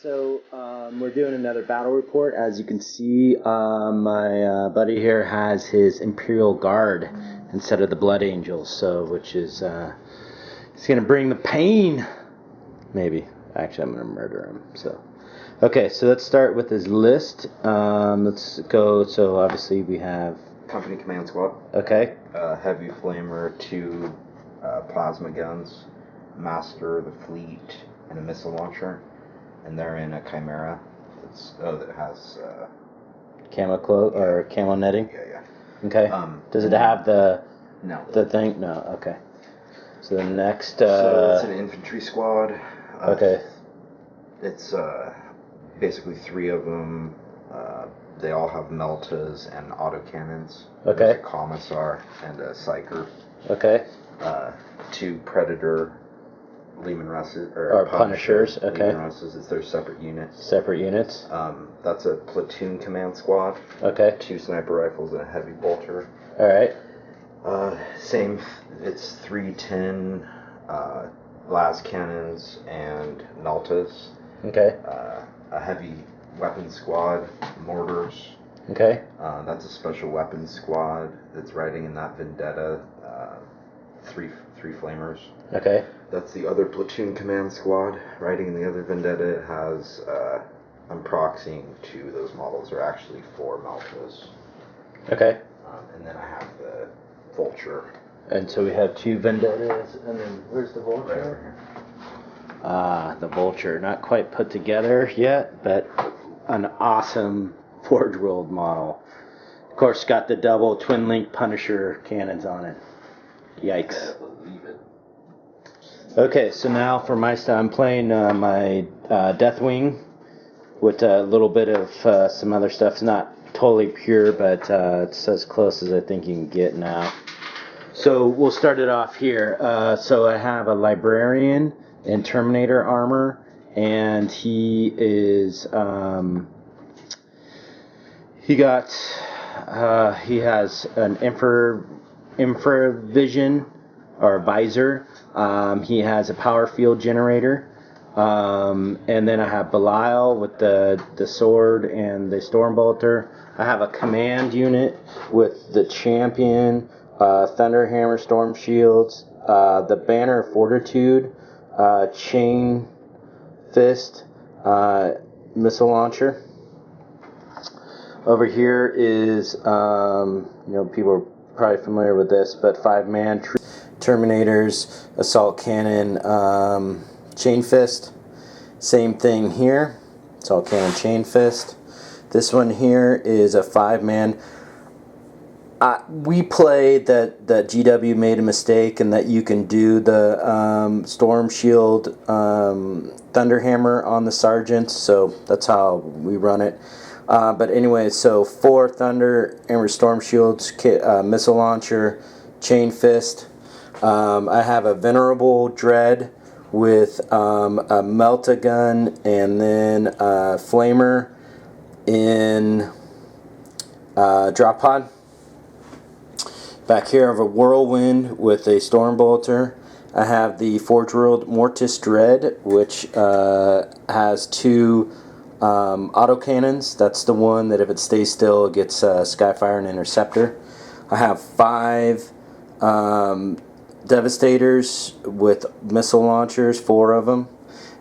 So we're doing another battle report. As you can see, my buddy here has his Imperial Guard instead of the Blood Angels, so which is it's gonna bring the pain. Maybe actually, I'm gonna murder him. So okay, so let's start with his list. Let's go. So obviously we have Company Command Squad. Okay. Heavy Flamer, 2 plasma guns, Master of the Fleet, and a missile launcher. And they're in a Chimera. That has camo cloak or camo netting. Yeah. Okay. Does it have the thing? No. Okay. So the next. So it's an infantry squad. Okay. It's basically 3 of them. They all have meltas and autocannons. Okay. There's a commissar and a psyker. Okay. 2 predator. Lehman Russes or Punishers. Okay. Lehman Russes is their separate units. Separate units. That's a platoon command squad. Okay. 2 sniper rifles and a heavy bolter. All right. Same. It's 310 las cannons and meltas. Okay. A heavy weapons squad, mortars. Okay. That's a special weapons squad that's riding in that Vendetta. 3 flamers. Okay. That's the other platoon command squad. Riding in the other Vendetta, it has, I'm proxying 2 of those models are actually 4 Maltas. Okay. And then I have the Vulture. And so we have 2 Vendettas, and then where's the Vulture? Right over here. The Vulture. Not quite put together yet, but an awesome Forge World model. Of course, got the double twin link Punisher cannons on it. Yikes. Okay, so now for my style, I'm playing my Deathwing with a little bit of some other stuff. It's not totally pure, but it's as close as I think you can get now. So we'll start it off here. So I have a Librarian in Terminator armor, and he is he has an infravision or visor. He has a power field generator. And then I have Belial with the sword and the Stormbolter. I have a command unit with the Champion, Thunderhammer, Storm Shields, the Banner of Fortitude, Chain Fist, missile launcher. Over here is, people are probably familiar with this, but 5-man Terminators, Assault Cannon, Chain Fist. Same thing here, Assault Cannon, Chain Fist. This one here is a 5-man. We played that GW made a mistake and that you can do the Storm Shield Thunderhammer on the Sergeant, so that's how we run it. But anyway, so 4 Thunderhammer Storm Shields, missile launcher, Chain Fist. I have a Venerable Dread with a Melta gun and then a Flamer in Drop Pod. Back here I have a Whirlwind with a Stormbolter. I have the Forge World Mortis Dread, which has 2 autocannons. That's the one that if it stays still, it gets Skyfire and Interceptor. I have 5 Devastators with missile launchers, 4 of them.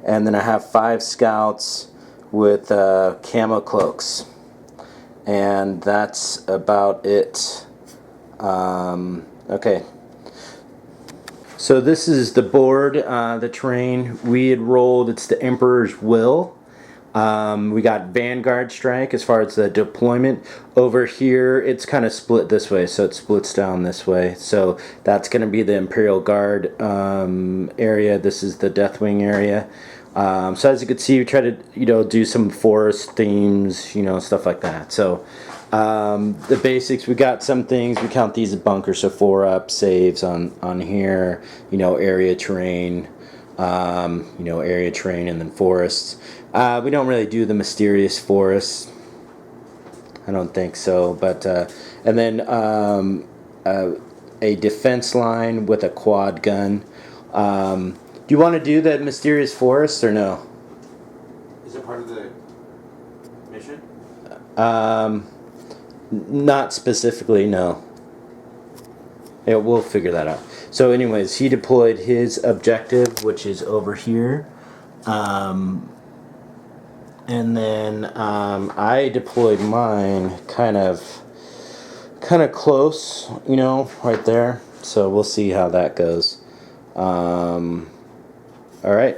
And then I have 5 Scouts with camo cloaks. And that's about it. Okay. So this is the board, the terrain we had rolled. It's the Emperor's Will. We got Vanguard strike as far as the deployment. Over here, it's kind of split this way, so it splits down this way. So that's going to be the Imperial Guard area. This is the Deathwing area. So as you can see, we try to do some forest themes, stuff like that. So the basics, we got some things. We count these as bunkers, so 4-up saves on here. Area terrain. Area terrain, and then forests. We don't really do the mysterious forests. I don't think so. But and then a defense line with a quad gun. Do you want to do the mysterious forests or no? Is it part of Not specifically, no. Yeah, we'll figure that out. So anyways, he deployed his objective, which is over here. And then I deployed mine kind of close, you know, right there. So we'll see how that goes. All right.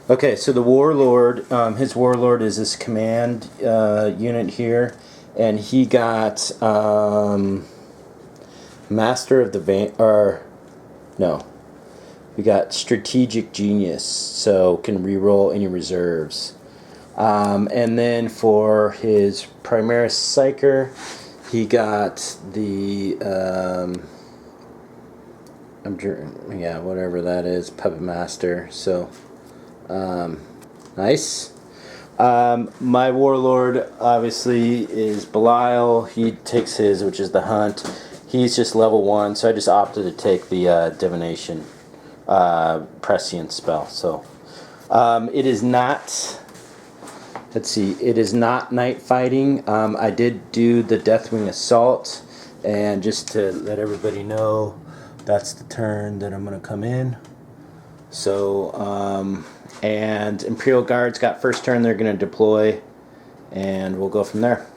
Okay, so the Warlord, his Warlord is this command unit here, and he got Master of the we got Strategic Genius, so can reroll any reserves. And then for his Primaris Psyker, he got the whatever that is, Puppet Master. So nice. My Warlord obviously is Belial. He takes his, which is the Hunt. He's just level 1, so I just opted to take the Divination Prescient spell. So it is not. Let's see. It is not night fighting. I did do the Deathwing Assault, and just to let everybody know, that's the turn that I'm going to come in. So and Imperial Guard's got first turn. They're going to deploy, and we'll go from there.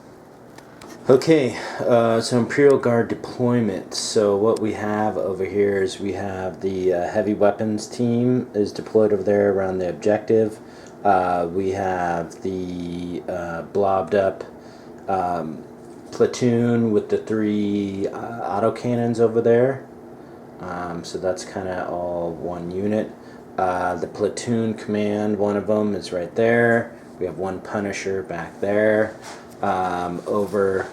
Okay, so Imperial Guard deployment. So what we have over here is we have the heavy weapons team is deployed over there around the objective. We have the blobbed up platoon with the 3 autocannons over there. So that's kind of all one unit. The platoon command, one of them is right there. We have one Punisher back there. Over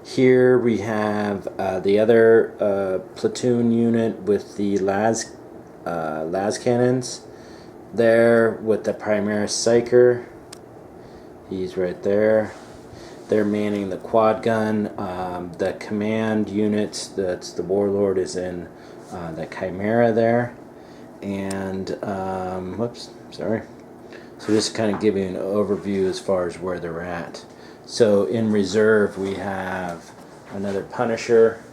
here we have the other platoon unit with the las cannons there with the Primaris Psyker. He's right there. They're manning the quad gun. The command units, that's the Warlord, is in the Chimera there. And whoops, sorry. So just kind of giving an overview as far as where they're at. So in reserve we have another Punisher,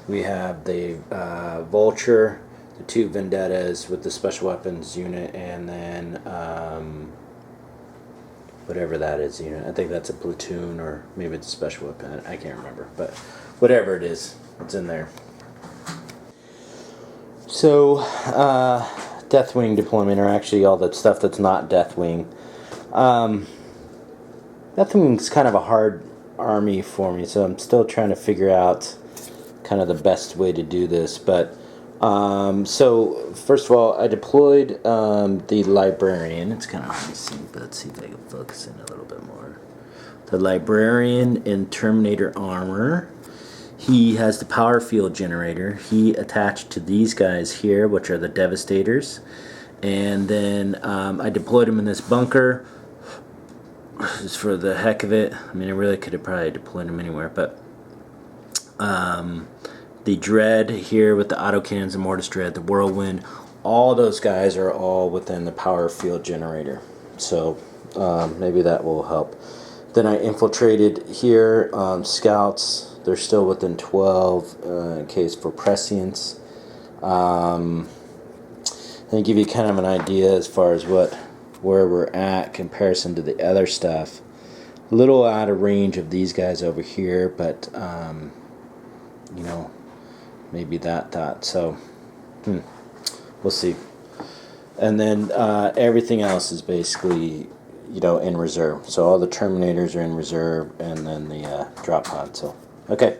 we have the Vulture, the 2 Vendettas with the special weapons unit, and then whatever that is unit. I think that's a platoon, or maybe it's a special weapon. I can't remember, but whatever it is, it's in there. So Deathwing deployment, or actually all that stuff that's not Deathwing. Deathwing's kind of a hard army for me, so I'm still trying to figure out kind of the best way to do this. But so first of all, I deployed the Librarian. It's kind of hard to see, but let's see if I can focus in a little bit more. The Librarian in Terminator armor. He has the power field generator. He attached to these guys here, which are the Devastators. And then I deployed him in this bunker just for the heck of it. I mean, I really could have probably deployed him anywhere, but the Dread here with the autocannons, the Mortis Dread, the Whirlwind, all those guys are all within the power field generator. So maybe that will help. Then I infiltrated here, scouts. They're still within 12 in case for prescience. And give you kind of an idea as far as where we're at comparison to the other stuff. A little out of range of these guys over here, but you know, maybe that thought. So we'll see. And then everything else is basically, you know, in reserve. So all the Terminators are in reserve, and then the drop pod. So okay.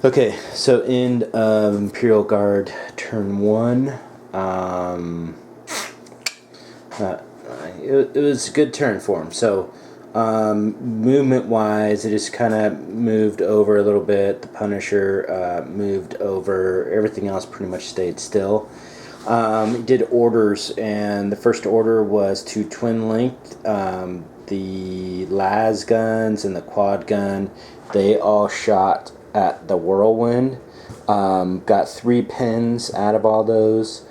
Okay, so end of Imperial Guard turn 1. It was a good turn for him. So movement wise, it just kind of moved over a little bit. The Punisher moved over. Everything else pretty much stayed still. He did orders, and the first order was to twin link. The las guns and the quad gun, they all shot at the Whirlwind. Got 3 pins out of all those,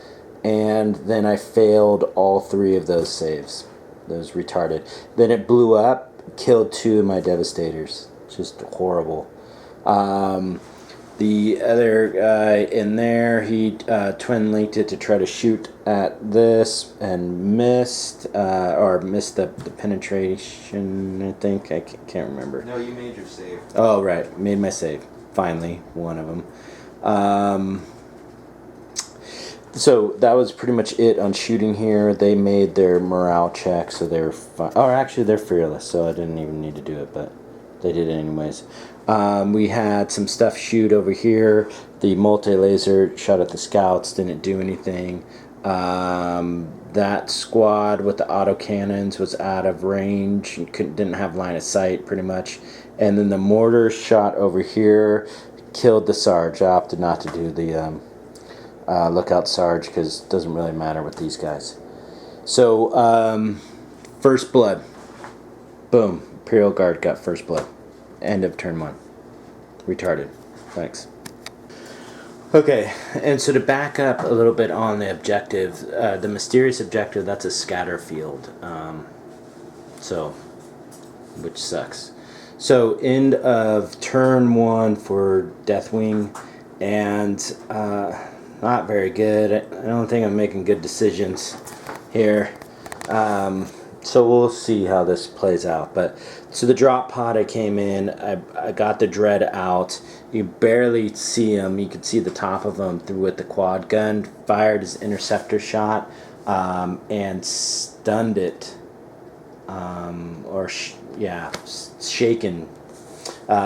and then I failed all 3 of those saves. Those retarded. Then it blew up, killed 2 of my Devastators. Just horrible. The other guy in there, he twin linked it to try to shoot at this and missed, or missed the penetration, I think. I can't remember. No, you made your save. Oh, right. Made my save. Finally, one of them. So that was pretty much it on shooting here. They made their morale check, so they're fine. Oh, actually, they're fearless, so I didn't even need to do it, but they did it anyways. We had some stuff shoot over here. The multi-laser shot at the scouts, didn't do anything. That squad with the autocannons was out of range, didn't have line of sight pretty much. And then the mortar shot over here killed the Sarge. I opted not to do the lookout Sarge because it doesn't really matter with these guys. So, first blood. Boom. Imperial Guard got first blood. End of turn 1. Retarded. Thanks. Okay, and so to back up a little bit on the objective, the mysterious objective, that's a scatter field. Which sucks. So, end of turn 1 for Deathwing, and not very good. I don't think I'm making good decisions here. So we'll see how this plays out. But so the drop pod, I came in, I got the dread out. You barely see him. You could see the top of him through with the quad gun. Fired his interceptor shot and stunned it. Shaken.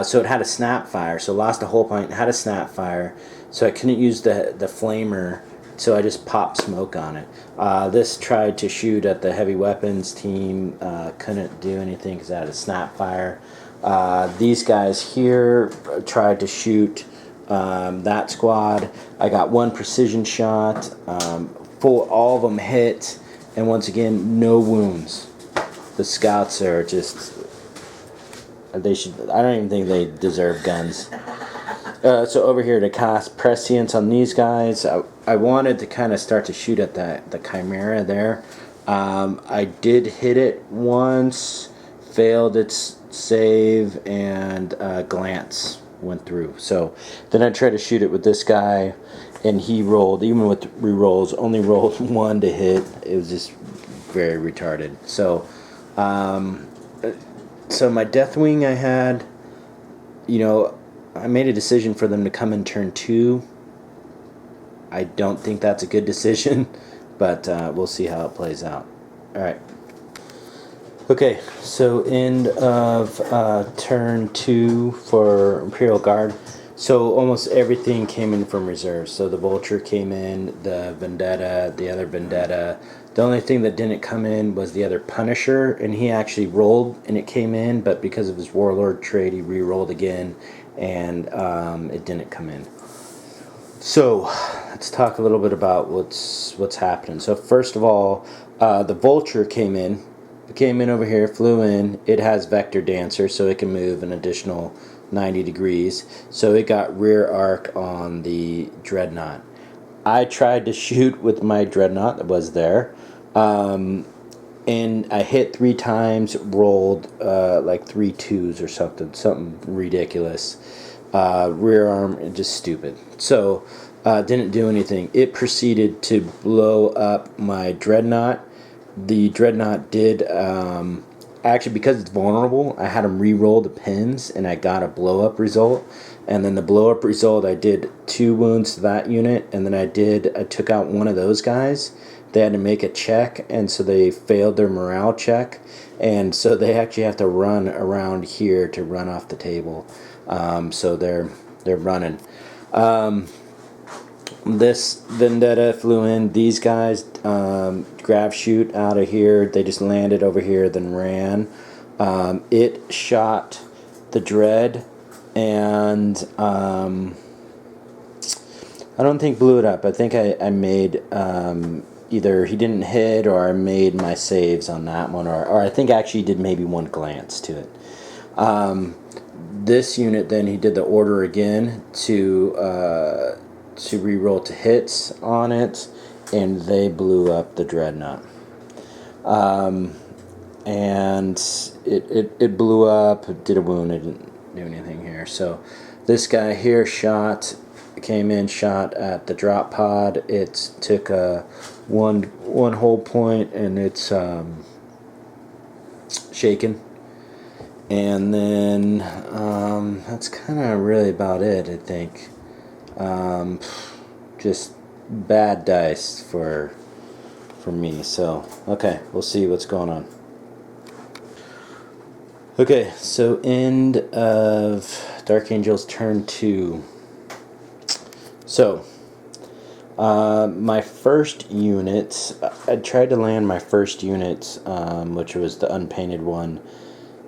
So it had a snap fire. So lost a whole point. Had a snap fire. So I couldn't use the flamer. So I just popped smoke on it. This tried to shoot at the heavy weapons team. Couldn't do anything because it had a snap fire. These guys here tried to shoot that squad. I got 1 precision shot. All of them hit. And once again, no wounds. The scouts are just... I don't even think they deserve guns. So over here to cast prescience on these guys, I wanted to kind of start to shoot at the Chimera there. I did hit it once, failed its save, and glance went through. So then I tried to shoot it with this guy, and he rolled, even with rerolls, only rolled 1 to hit. It was just very retarded. So, so my Deathwing I had, I made a decision for them to come in turn 2. I don't think that's a good decision, but we'll see how it plays out. Alright. Okay, so end of turn 2 for Imperial Guard. So almost everything came in from reserve. So the Vulture came in, the Vendetta, the other Vendetta. The only thing that didn't come in was the other Punisher, and he actually rolled and it came in, but because of his Warlord trait, he re-rolled again, and it didn't come in. So let's talk a little bit about what's happening. So first of all, the Vulture came in over here, flew in. It has Vector Dancer, so it can move an additional 90 degrees. So it got rear arc on the Dreadnought. I tried to shoot with my Dreadnought that was there, and I hit 3 times, rolled like 3 2s or something ridiculous. Rear arm, just stupid. So didn't do anything. It proceeded to blow up my Dreadnought. The Dreadnought did, actually, because it's vulnerable, I had him re-roll the pins, and I got a blow-up result. And then the blow-up result, I did 2 wounds to that unit, and then I took out one of those guys. They had to make a check, and so they failed their morale check. And so they actually have to run around here to run off the table. So they're running. This Vendetta flew in. These guys grab shoot out of here. They just landed over here, then ran. It shot the Dread, and I don't think blew it up. I think I made either he didn't hit or I made my saves on that one, or I think actually did maybe 1 glance to it. This unit then he did the order again to re-roll to hits on it, and they blew up the Dreadnought. and it blew up. It did a wound. It didn't do anything here. So this guy here came in, shot at the drop pod. It took a one whole point, and it's shaken. And then that's kind of really about it, I think. Just bad dice for me. So okay, we'll see what's going on. Okay, so end of Dark Angels turn 2. So my first unit, I tried to land my first unit, which was the unpainted one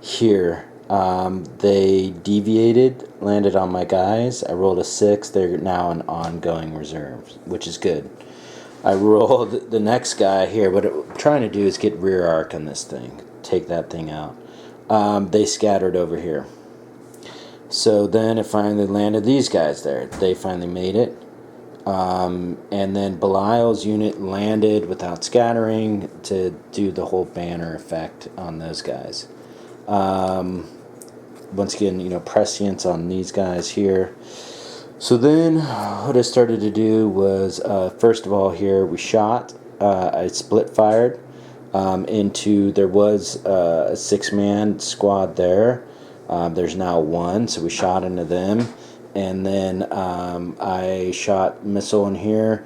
here. They deviated, landed on my guys. I rolled a 6. They're now an ongoing reserve, which is good. I rolled the next guy here. What I'm trying to do is get rear arc on this thing, take that thing out. They scattered over here. So then it finally landed these guys there. They finally made it. And then Belial's unit landed without scattering to do the whole banner effect on those guys. Once again, prescience on these guys here. So then what I started to do was, first of all here, we shot. I split fired there was a 6-man squad there. There's now 1, so we shot into them. And then I shot missile in here,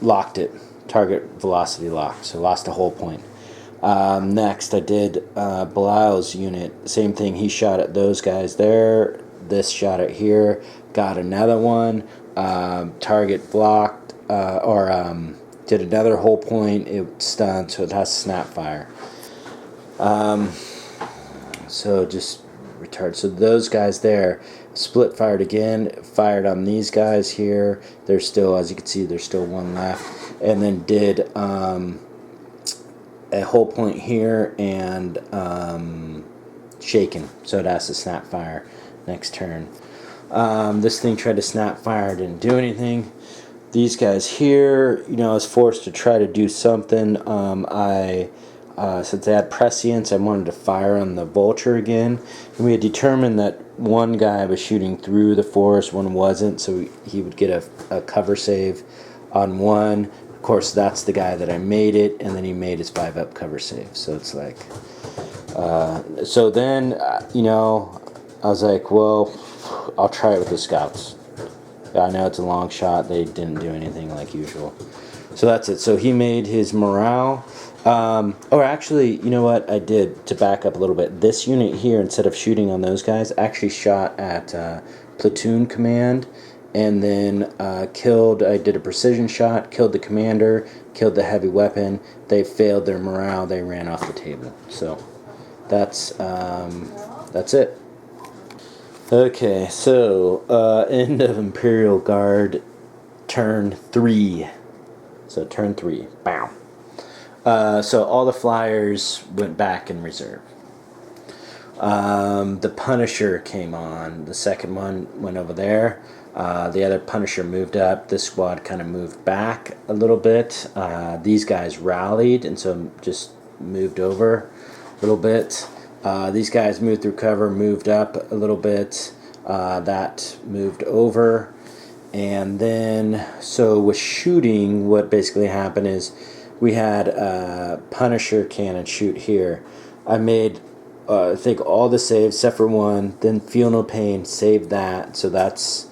locked it, target velocity locked, so lost a whole point. Next, I did Belial's unit. Same thing. He shot at those guys there. This shot at here. Got another one. Target blocked. Did another whole point. It stunned, so it has snap fire. So just retard. So those guys there. Split fired again. Fired on these guys here. There's still, as you can see, there's still 1 left. And then did a whole point here and shaken, so it has to snap fire next turn. This thing tried to snap fire, didn't do anything. These guys here, I was forced to try to do something. Since they had prescience, I wanted to fire on the vulture again, and we had determined that one guy was shooting through the forest, one wasn't, so he would get a cover save on one. Of course, that's the guy that I made it, and then he made his 5-up cover save. So it's like, so then, I was like, well, I'll try it with the scouts. I know it's a long shot. They didn't do anything like usual. So that's it. So he made his morale. Or actually, you know what I did to back up a little bit? This unit here, instead of shooting on those guys, actually shot at platoon command. And then I did a precision shot, killed the commander, killed the heavy weapon. They failed their morale. They ran off the table. So that's it. Okay, so end of Imperial Guard, turn 3. So turn 3, bam. So all the flyers went back in reserve. The Punisher came on. The second one went over there. The other Punisher moved up. This squad kind of moved back a little bit. These guys rallied, and so just moved over a little bit. These guys moved through cover, moved up a little bit. That moved over. And then, so with shooting, what basically happened is we had a Punisher cannon shoot here. I made, I think, all the saves except for one. Then Feel No Pain, saved that. So that's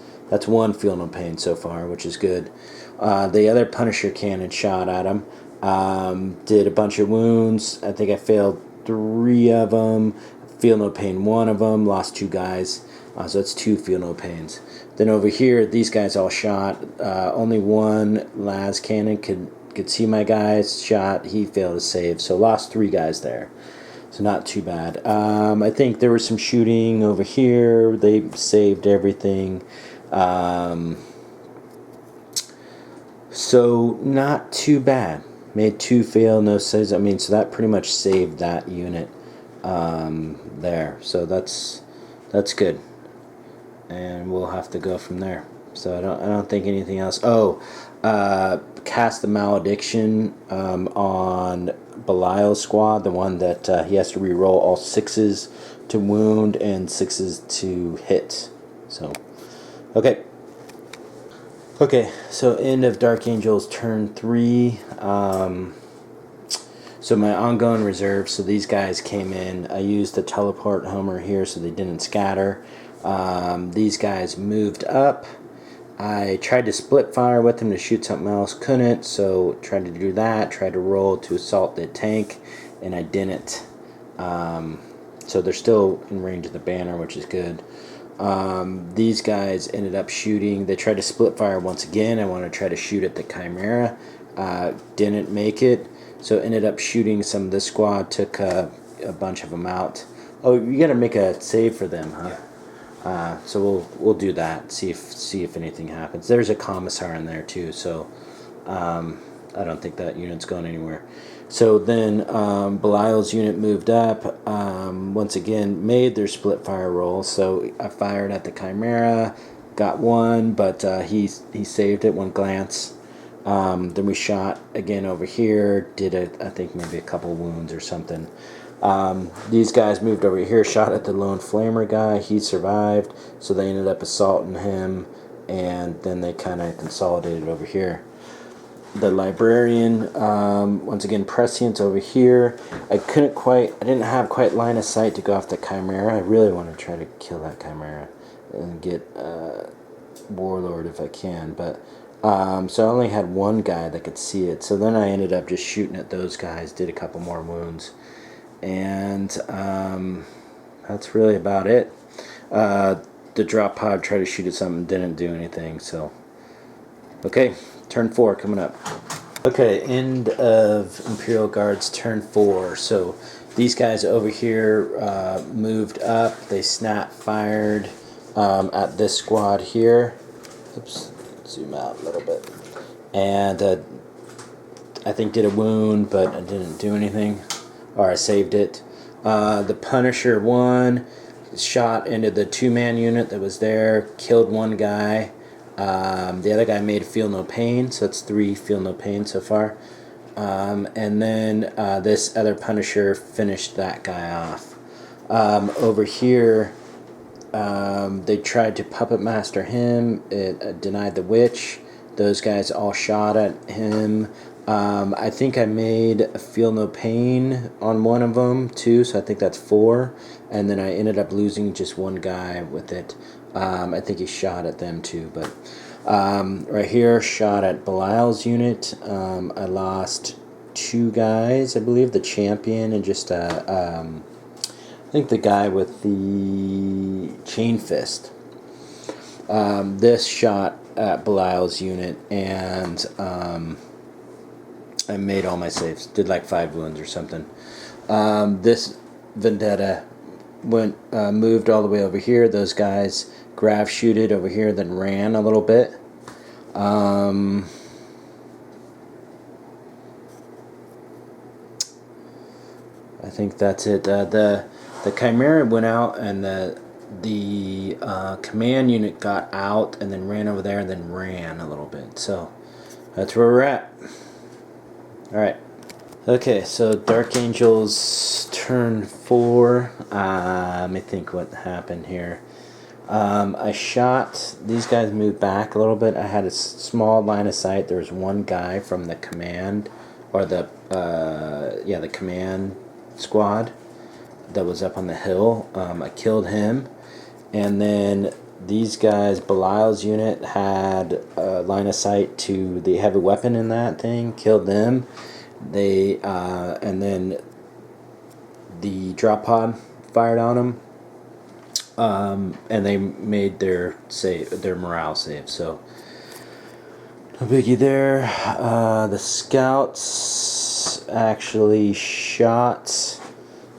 one Feel No Pain so far, which is good. The other Punisher cannon shot at him. Did a bunch of wounds. I think I failed 3 of them. Feel No Pain 1 of them. Lost 2 guys. So that's 2 Feel No Pains. Then over here, these guys all shot. Only one Las cannon could see my guys shot. He failed to save. So lost 3 guys there. So not too bad. I think there was some shooting over here. They saved everything. So not too bad. Made 2 fail, no saves. I mean, so that pretty much saved that unit there. So that's good. And we'll have to go from there. So I don't think anything else. Oh, cast the malediction on Belial's squad, the one that he has to re-roll all 6s to wound and 6s to hit. So, okay. Okay, so end of Dark Angel's turn 3. So my ongoing reserve, so these guys came in. I used the teleport Homer here so they didn't scatter. These guys moved up. I tried to split fire with them to shoot something else, couldn't, so tried to do that, tried to roll to assault the tank, and I didn't. So they're still in range of the banner, which is good. These guys ended up shooting. They tried to split fire once again. I wanted to try to shoot at the Chimera. Didn't make it, so ended up shooting some of this squad, took a bunch of them out. Oh, you gotta make a save for them, huh? So we'll do that. See if anything happens. There's a commissar in there too, so I don't think that unit's going anywhere. So then Belial's unit moved up. Once again, made their split fire roll. So I fired at the Chimera, got one, but he saved it one glance. Then we shot again over here. Did I think maybe a couple wounds or something. These guys moved over here, shot at the lone flamer guy. He survived, so they ended up assaulting him, and then they kind of consolidated over here. The librarian, once again, prescience over here. I didn't have quite line of sight to go off the Chimera. I really want to try to kill that Chimera and get Warlord if I can, but so I only had one guy that could see it. So then I ended up just shooting at those guys, did a couple more wounds. And that's really about it. The drop pod tried to shoot at something, didn't do anything. So, okay, turn 4 coming up. Okay, end of Imperial Guard's turn 4. So these guys over here moved up. They snap fired at this squad here. Oops, zoom out a little bit. And I think did a wound, but I didn't do anything. Or I saved it. The Punisher won, shot into the 2-man unit that was there, killed one guy. The other guy made feel no pain, so that's 3 feel no pain so far. And then this other Punisher finished that guy off. Over here, they tried to puppet master him. It denied the witch. Those guys all shot at him. I think I made a feel no pain on one of them too, so I think that's 4. And then I ended up losing just one guy with it. I think he shot at them too, but right here, shot at Belial's unit. I lost 2 guys, I believe, the champion and just I think the guy with the chain fist. This shot at Belial's unit, and I made all my saves. Did like 5 wounds or something. This Vendetta moved all the way over here. Those guys grav shooted over here, then ran a little bit. I think that's it. The Chimera went out, and the command unit got out and then ran over there and then ran a little bit. So that's where we're at. Alright. Okay, so Dark Angel's turn 4. Let me think what happened here. I shot, these guys moved back a little bit. I had a small line of sight. There was one guy from the command, or the command squad that was up on the hill. I killed him. And then these guys, Belial's unit, had a line of sight to the heavy weapon in that thing, killed them. They and then the drop pod fired on them, and they made their morale save. So no biggie there. The scouts actually shot.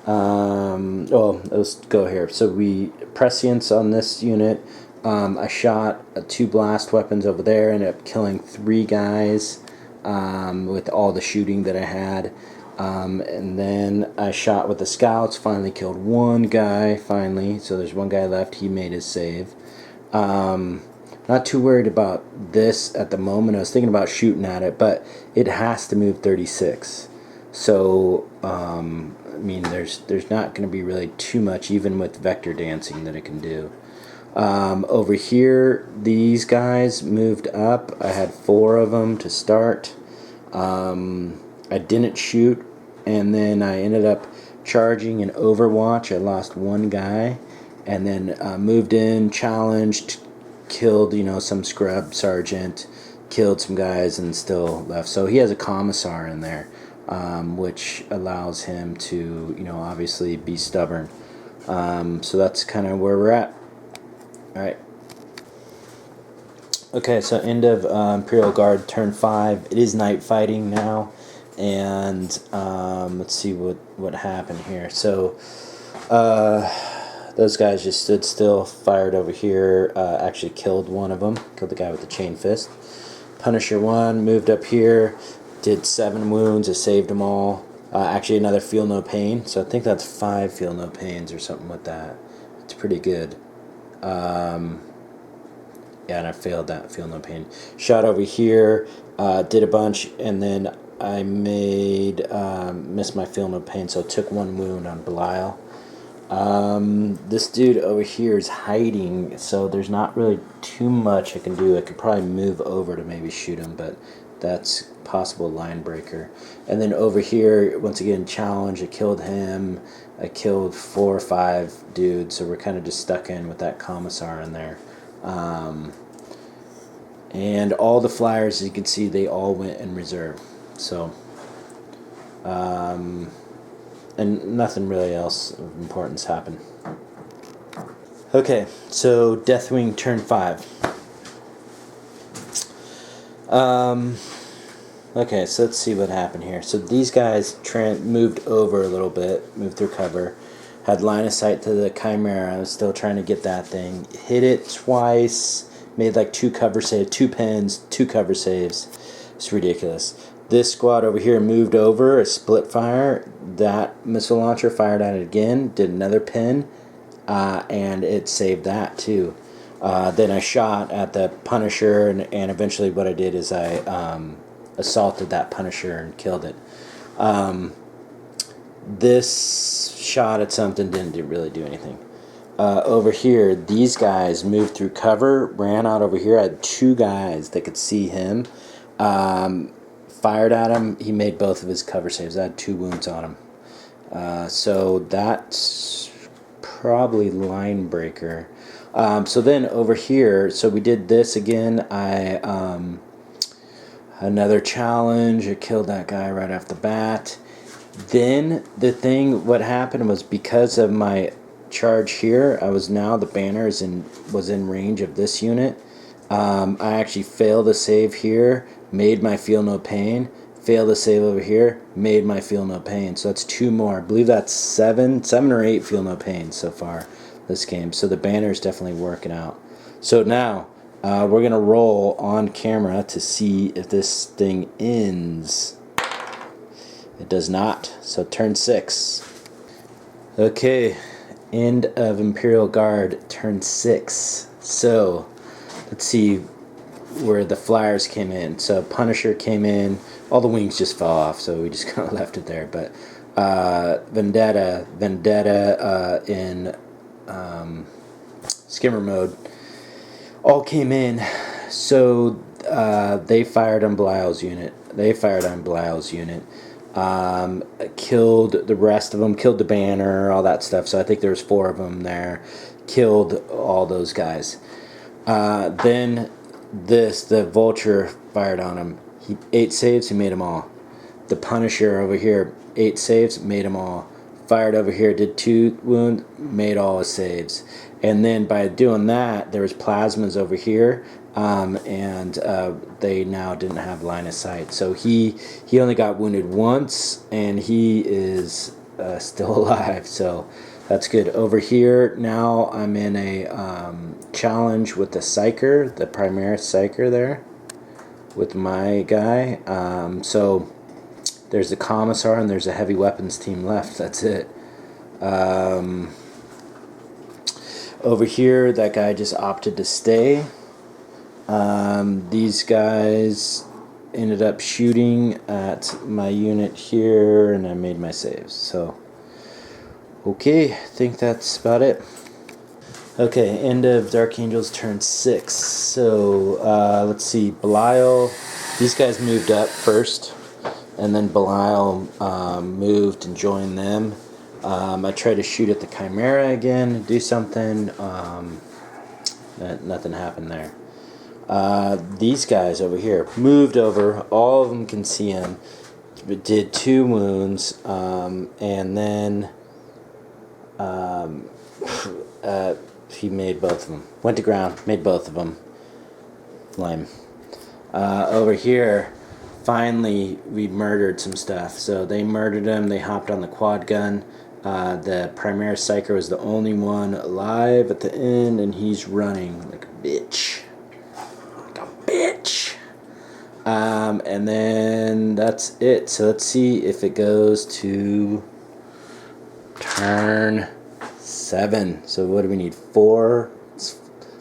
Let's go here. So we prescience on this unit. I shot 2 blast weapons over there. Ended up killing 3 guys with all the shooting that I had. And then I shot with the scouts. Finally killed 1 guy. Finally, so there's 1 guy left. He made his save. Not too worried about this at the moment. I was thinking about shooting at it, but it has to move 36. So, I mean, there's not going to be really too much, even with vector dancing, that it can do. Over here, these guys moved up. I had 4 of them to start. I didn't shoot, and then I ended up charging in Overwatch. I lost 1 guy, and then moved in, challenged, killed, some scrub sergeant, killed some guys, and still left. So he has a commissar in there, which allows him to, obviously be stubborn. So that's kind of where we're at. All right. Okay, so end of Imperial Guard, turn 5. It is night fighting now, and let's see what happened here. So those guys just stood still, fired over here, actually killed one of them, killed the guy with the chain fist. Punisher 1 moved up here, did 7 wounds, I saved them all. Actually another feel no pain, so I think that's 5 feel no pains or something with that. It's pretty good. Yeah, and I failed that feel no pain. Shot over here, did a bunch, and then I missed my feel no pain, so I took 1 wound on Belial. This dude over here is hiding, so there's not really too much I can do. I could probably move over to maybe shoot him, but that's possible line breaker. And then over here, once again, challenge. I killed him. I killed 4 or 5 dudes, so we're kind of just stuck in with that commissar in there. And all the flyers, as you can see, they all went in reserve. So, and nothing really else of importance happened. Okay, so Deathwing turn 5. Okay, so let's see what happened here. So these guys moved over a little bit, moved through cover, had line of sight to the Chimera. I was still trying to get that thing. Hit it twice, made like 2 cover saves, 2 pins, 2 cover saves. It's ridiculous. This squad over here moved over, a split fire. That missile launcher fired at it again, did another pin, and it saved that too. Then I shot at the Punisher, and eventually what I did is I assaulted that Punisher and killed it. This shot at something didn't really do anything. Over here, these guys moved through cover, ran out over here. I had 2 guys that could see him. Fired at him. He made both of his cover saves. I had 2 wounds on him. So that's probably line breaker. So then over here, so we did this again. Another challenge. I killed that guy right off the bat. Then what happened was, because of my charge here, the banner was in range of this unit. I actually failed the save here, made my feel no pain, failed the save over here, made my feel no pain. So that's 2 more. I believe that's 7 or 8 feel no pain so far this game. So the banner is definitely working out. So now we're gonna roll on camera to see if this thing ends. It does not. So turn 6. Okay, end of Imperial Guard, turn 6. So let's see where the flyers came in. So Punisher came in. All the wings just fell off, so we just kind of left it there. But Vendetta in skimmer mode all came in. So they fired on Belial's unit. Killed the rest of them, killed the banner, all that stuff. So I think there was 4 of them there. Killed all those guys. Then the Vulture fired on him. He 8 saves, he made them all. The Punisher over here, 8 saves, made them all. Fired over here, did 2 wounds, made all his saves. And then by doing that, there was plasmas over here, and they now didn't have line of sight. So he only got wounded once, and he is still alive. So that's good. Over here, now I'm in a challenge with the Psyker, the Primaris Psyker there, with my guy. So there's the Commissar, and there's a heavy weapons team left. That's it. Over here, that guy just opted to stay. These guys ended up shooting at my unit here, and I made my saves. So, okay, I think that's about it. Okay, end of Dark Angels turn 6. So, let's see, Belial, these guys moved up first, and then Belial moved and joined them. I tried to shoot at the Chimera again, do something, nothing happened there. These guys over here moved over, all of them can see him, did 2 wounds, and then he made both of them. Went to ground, made both of them. Lame. Over here, finally, we murdered some stuff. So they murdered him. They hopped on the quad gun. The Primaris Psyker was the only one alive at the end, and he's running like a bitch. Like a bitch. And then that's it. So let's see if it goes to turn 7. So what do we need? 4? It's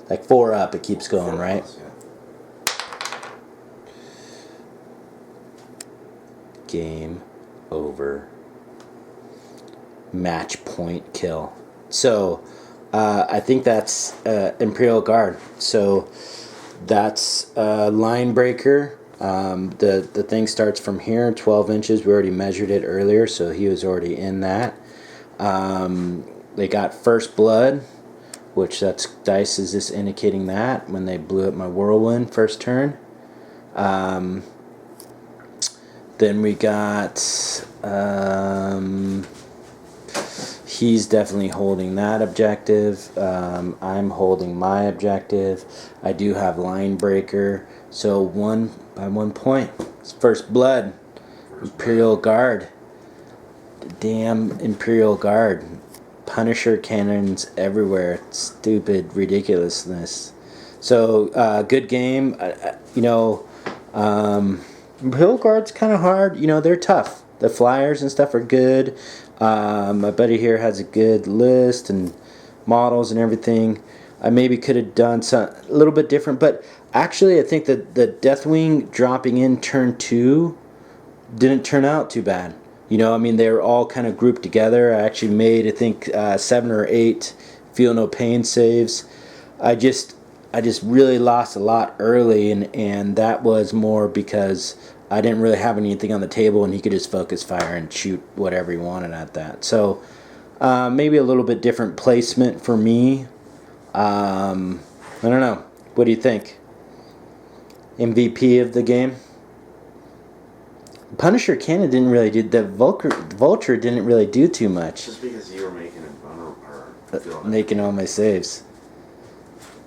like 4 up. It keeps going, right? Game over. Match point kill. So I think that's Imperial Guard. So that's line breaker. The thing starts from here, 12 inches. We already measured it earlier, so he was already in that. They got first blood, which that's dice is just indicating that when they blew up my whirlwind first turn. Then we got he's definitely holding that objective. I'm holding my objective. I do have line breaker, so 1 by 1 point. It's first blood. Imperial Guard. Damn Imperial Guard. Punisher cannons everywhere. Stupid ridiculousness. So good game. Imperial Guard's kind of hard. They're tough. The flyers and stuff are good. My buddy here has a good list and models and everything. I maybe could have done a little bit different, but actually I think that the Deathwing dropping in turn 2 didn't turn out too bad. They were all kind of grouped together. I actually made, I think, 7 or 8 feel no pain saves. I just really lost a lot early, and that was more because I didn't really have anything on the table, and he could just focus fire and shoot whatever he wanted at that. So maybe a little bit different placement for me. I don't know. What do you think? MVP of the game? Punisher Cannon didn't really do the Vulture didn't really do too much. Just because you were making it vulnerable, making all my saves.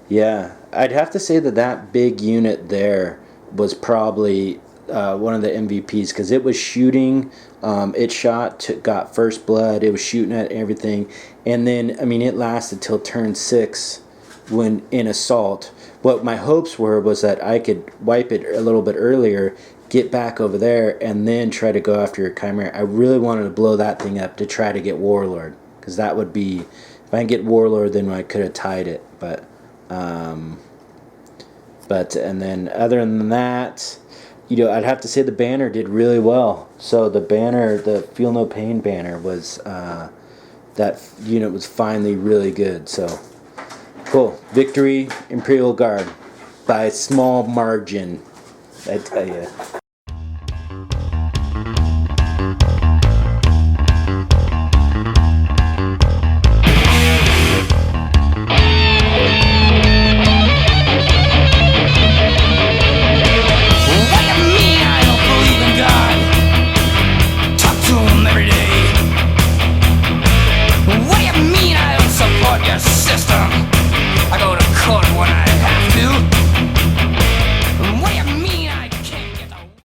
Yeah, I'd have to say that big unit there was probably one of the MVPs because it was shooting. It got first blood. It was shooting at everything, and then it lasted till turn 6 when in assault. What my hopes was that I could wipe it a little bit earlier, get back over there, and then try to go after your Chimera. I really wanted to blow that thing up to try to get Warlord, because that would be, if I can get Warlord, then I could have tied it. And then other than that, I'd have to say the banner did really well. So the banner, the Feel No Pain banner, was that unit was finally really good. So cool. Victory, Imperial Guard, by a small margin, I tell you.